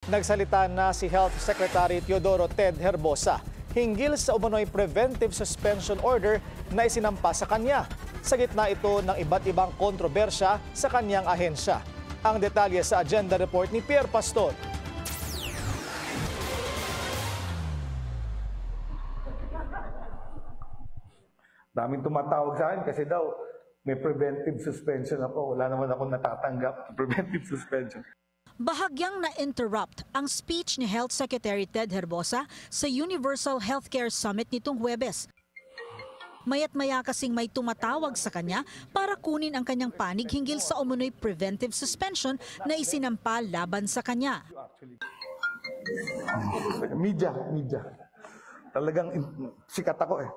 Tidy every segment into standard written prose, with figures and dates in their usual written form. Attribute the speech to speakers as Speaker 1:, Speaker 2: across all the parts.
Speaker 1: Nagsalita na si Health Secretary Teodoro Ted Herbosa hinggil sa umano'y preventive suspension order na isinampa sa kanya. Sa gitna ito ng iba't ibang kontrobersya sa kanyang ahensya. Ang detalye sa agenda report ni Pierre Pastor.
Speaker 2: Daming tumatawag sa akin kasi daw may preventive suspension ako. Wala naman ako natatanggap preventive suspension.
Speaker 3: Bahagyang na-interrupt ang speech ni Health Secretary Ted Herbosa sa Universal Healthcare Summit nitong Huwebes. Mayat-maya kasing may tumatawag sa kanya para kunin ang kanyang panig hinggil sa umunoy preventive suspension na isinampa laban sa kanya.
Speaker 2: Media. Talagang sikat ako eh.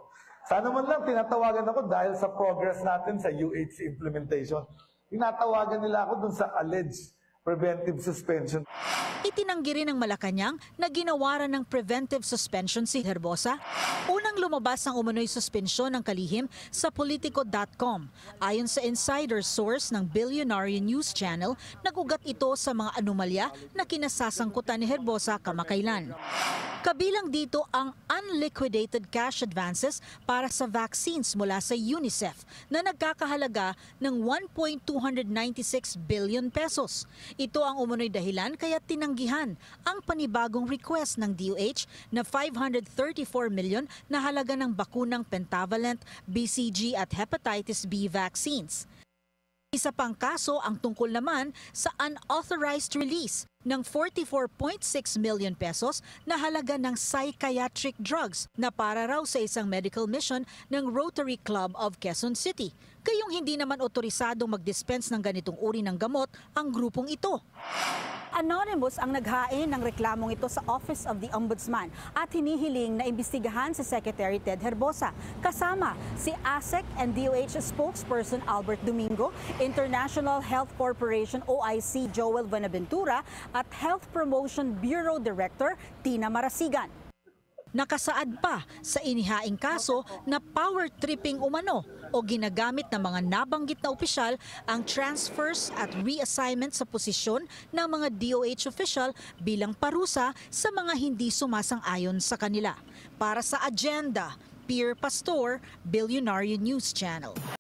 Speaker 2: Sana man lang tinatawagan ako dahil sa progress natin sa UHC implementation. Tinatawagan nila ako dun sa alleged preventive suspension.
Speaker 3: Itinanggi rin ng Malacanang na ginawaran ng preventive suspension si Herbosa. Unang lumabas ang umano'y suspensyon ng kalihim sa Politico.com. Ayon sa insider source ng Billionaire News Channel, nagugat ito sa mga anomalya na kinasasangkutan ni Herbosa kamakailan. Kabilang dito ang unliquidated cash advances para sa vaccines mula sa UNICEF na nagkakahalaga ng 1.296 billion pesos. Ito ang umunoy dahilan kaya tinanggihan ang panibagong request ng DOH na 534 million na halaga ng bakunang pentavalent, BCG at hepatitis B vaccines. Isa pang kaso ang tungkol naman sa unauthorized release ng 44.6 million pesos na halaga ng psychiatric drugs na para raw sa isang medical mission ng Rotary Club of Quezon City. Gayong hindi naman otorisadong mag-dispense ng ganitong uri ng gamot ang grupong ito. Anonymous ang naghain ng reklamong ito sa Office of the Ombudsman at hinihiling na imbestigahan si Secretary Ted Herbosa kasama si ASEC and DOH spokesperson Albert Domingo, International Health Corporation OIC Joel Buenaventura at Health Promotion Bureau Director Tina Marasigan. Nakasaad pa sa inihaing kaso na power tripping umano o ginagamit ng mga nabanggit na opisyal ang transfers at reassignment sa posisyon ng mga DOH official bilang parusa sa mga hindi sumasang-ayon sa kanila. Para sa agenda, Pierre Pastor, Billionaire News Channel.